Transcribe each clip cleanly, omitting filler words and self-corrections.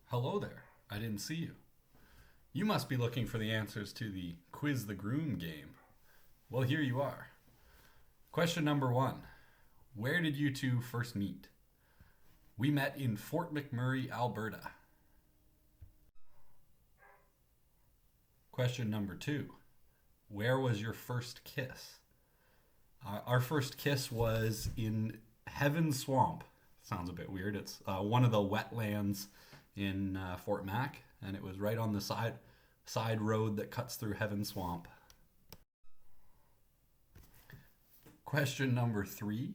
Hello there. I didn't see you. You must be looking for the answers to the Quiz the Groom game. Well, here you are. Question number one. Where did you two first meet? We met in Fort McMurray, Alberta. Question number two. Where was your first kiss? Our first kiss was in Heaven Swamp. Sounds a bit weird. It's one of the wetlands in Fort Mac, and it was right on the side road that cuts through Heaven Swamp. Question number three.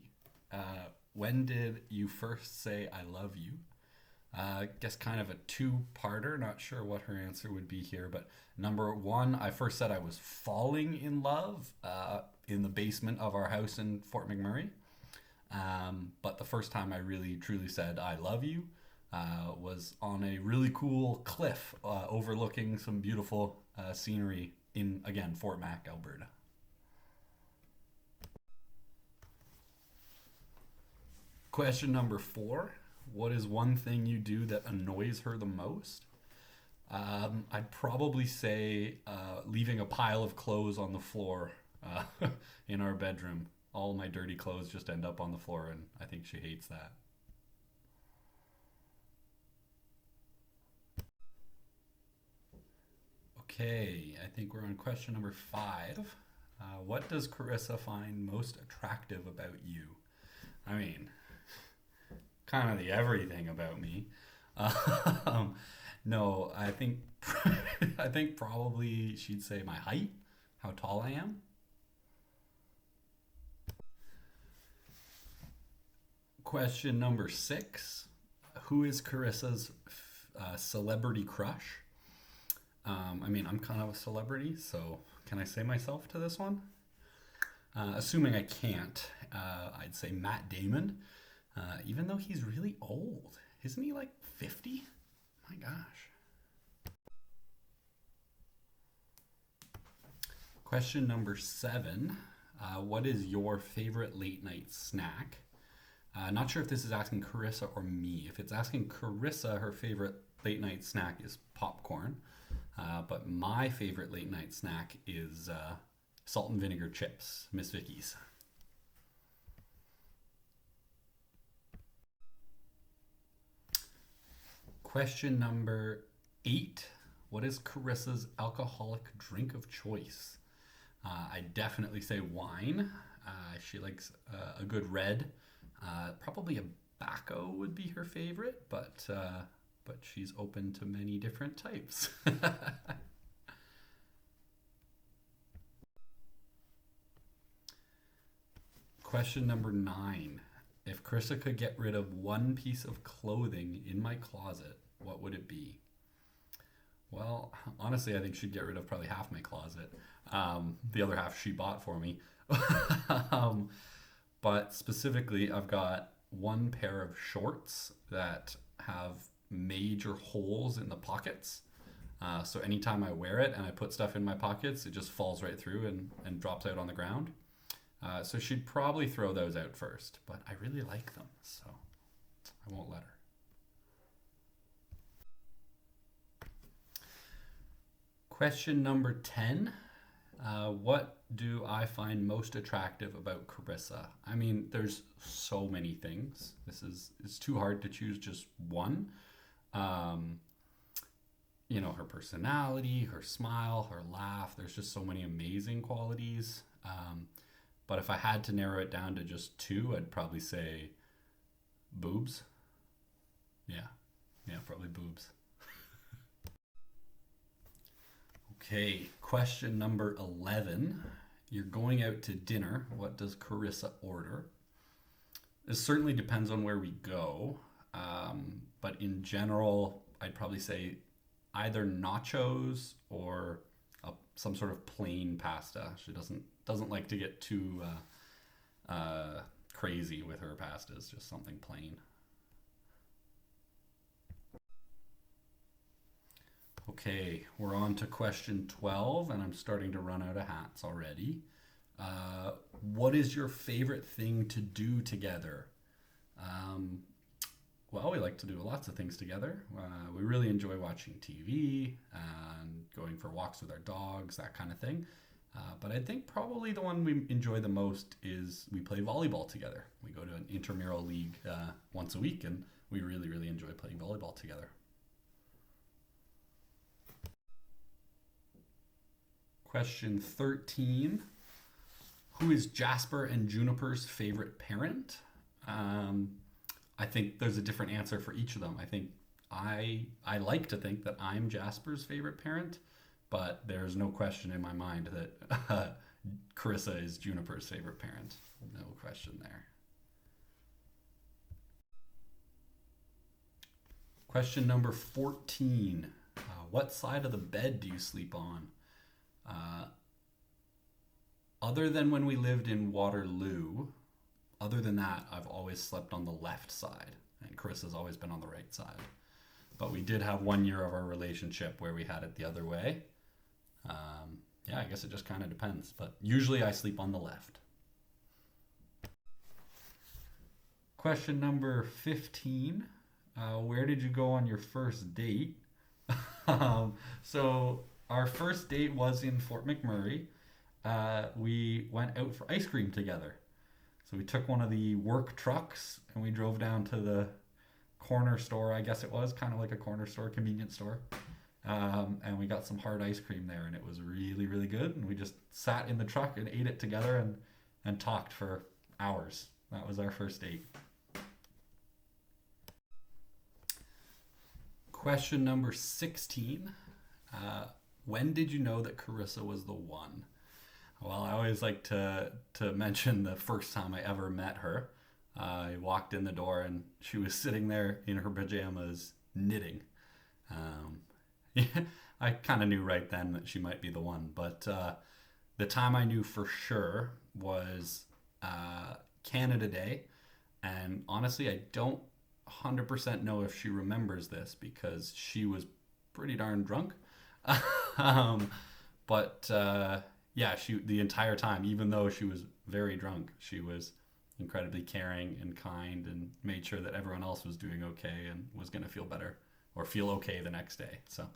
When did you first say I love you? Guess kind of a two-parter. Not sure what her answer would be here, but number one, I first said I was falling in love in the basement of our house in Fort McMurray. But the first time I really truly said I love you was on a really cool cliff overlooking some beautiful scenery in, again, Fort Mac, Alberta. Question number four. What is one thing you do that annoys her the most? I'd probably say leaving a pile of clothes on the floor in our bedroom. All my dirty clothes just end up on the floor, and I think she hates that. Okay, I think we're on question number five. What does Karisa find most attractive about you? I mean, kind of the everything about me. No, I think I think probably she'd say my height, how tall I am. Question number six. Who is Carisa's celebrity crush? I mean, I'm kind of a celebrity, so can I say myself to this one? Assuming I can't, I'd say Matt Damon, even though he's really old. Isn't he like 50? My gosh. Question number seven. What is your favorite late night snack? Not sure if this is asking Karisa or me. If it's asking Karisa, her favorite late night snack is popcorn. But my favorite late night snack is salt and vinegar chips, Miss Vicky's. Question number eight. What is Carisa's alcoholic drink of choice? I definitely say wine. She likes a good red. Probably a Bacco would be her favorite, but she's open to many different types. Question number nine. If Karisa could get rid of one piece of clothing in my closet, what would it be? Well, honestly, I think she'd get rid of probably half my closet. The other half she bought for me. um, but specifically, I've got one pair of shorts that have major holes in the pockets. So anytime I wear it and I put stuff in my pockets, it just falls right through and drops out on the ground. So she'd probably throw those out first, but I really like them, so I won't let her. Question number 10. What do I find most attractive about Karisa? I mean, there's so many things. It's too hard to choose just one. Her personality, her smile, her laugh. There's just so many amazing qualities. But if I had to narrow it down to just two, I'd probably say boobs. Yeah, probably boobs. Okay, question number 11. You're going out to dinner. What does Karisa order? This certainly depends on where we go. But in general, I'd probably say either nachos or some sort of plain pasta. She doesn't like to get too crazy with her pastas, just something plain. Okay, we're on to question 12, and I'm starting to run out of hats already. What is your favorite thing to do together? Well, we like to do lots of things together. We really enjoy watching TV and going for walks with our dogs, that kind of thing. But I think probably the one we enjoy the most is we play volleyball together. We go to an intramural league once a week, and we really, really enjoy playing volleyball together. Question 13. Who is Jasper and Juniper's favorite parent? I think there's a different answer for each of them. I think I like to think that I'm Jasper's favorite parent, but there's no question in my mind that Karisa is Juniper's favorite parent. No question there. Question number 14. What side of the bed do you sleep on? Other than when we lived in Waterloo, other than that, I've always slept on the left side, and Karisa's always been on the right side. But we did have 1 year of our relationship where we had it the other way. Yeah, I guess it just kind of depends. But usually I sleep on the left. Question number 15. Where did you go on your first date? So our first date was in Fort McMurray. We went out for ice cream together. So we took one of the work trucks and we drove down to the corner store, I guess it was, kind of like a corner store, convenience store. And we got some hard ice cream there, and it was really, really good. And we just sat in the truck and ate it together and talked for hours. That was our first date. Question number 16. When did you know that Karisa was the one? Well, I always like to mention the first time I ever met her. I walked in the door and she was sitting there in her pajamas knitting. I kind of knew right then that she might be the one, but the time I knew for sure was Canada Day, and honestly, I don't 100% know if she remembers this because she was pretty darn drunk. But yeah, she the entire time, even though she was very drunk, she was incredibly caring and kind and made sure that everyone else was doing okay and was going to feel better or feel okay the next day. So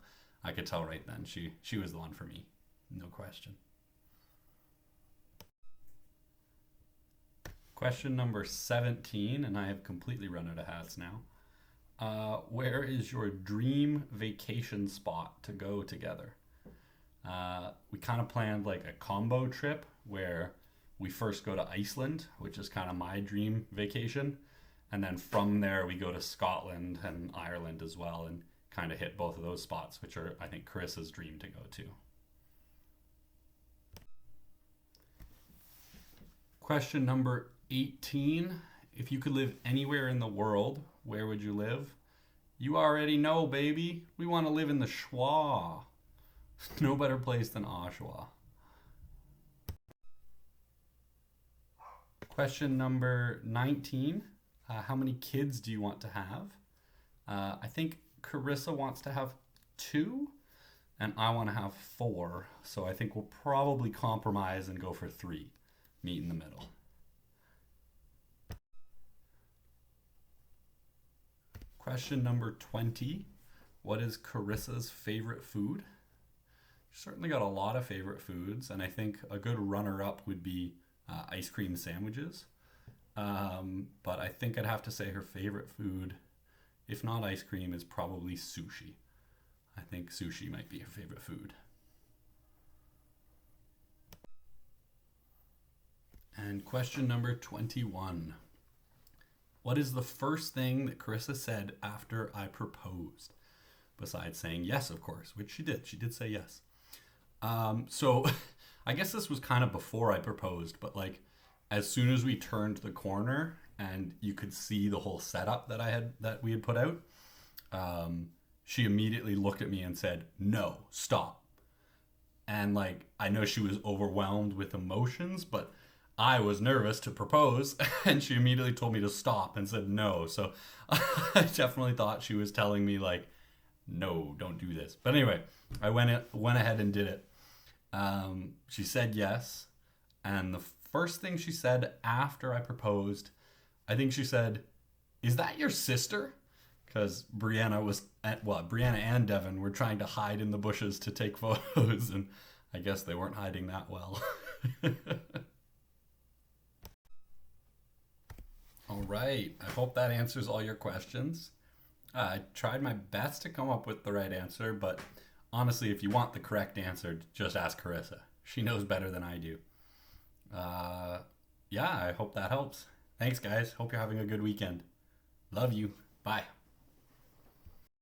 I could tell right then she was the one for me. No question. Question number 17, and I have completely run out of hats now. Where is your dream vacation spot to go together? We kind of planned like a combo trip where we first go to Iceland, which is kind of my dream vacation. And then from there, we go to Scotland and Ireland as well and kind of hit both of those spots, which are, I think, Karisa's dream to go to. Question number 18. If you could live anywhere in the world, where would you live? You already know, baby. We want to live in the Schwa. No better place than Oshawa. Question number 19. How many kids do you want to have? I think Karisa wants to have 2, and I want to have 4. So I think we'll probably compromise and go for 3. Meet in the middle. Question number 20. What is Karisa's favorite food? She's certainly got a lot of favorite foods, and I think a good runner-up would be ice cream sandwiches. But I think I'd have to say her favorite food, if not ice cream, is probably sushi. I think sushi might be her favorite food. And question number 21. What is the first thing that Karisa said after I proposed? Besides saying yes, of course, which she did. She did say yes. So I guess this was kind of before I proposed, but like as soon as we turned the corner and you could see the whole setup that we had put out, she immediately looked at me and said, "No, stop." And like I know she was overwhelmed with emotions, but I was nervous to propose, and she immediately told me to stop and said no. So I definitely thought she was telling me like, "No, don't do this." But anyway, I went ahead and did it. She said yes, and the first thing she said after I proposed, I think she said, "Is that your sister?" because Brianna and Devin were trying to hide in the bushes to take photos, and I guess they weren't hiding that well. All right. I hope that answers all your questions. I tried my best to come up with the right answer, but honestly, if you want the correct answer, just ask Karisa. She knows better than I do. Yeah, I hope that helps. Thanks, guys. Hope you're having a good weekend. Love you. Bye.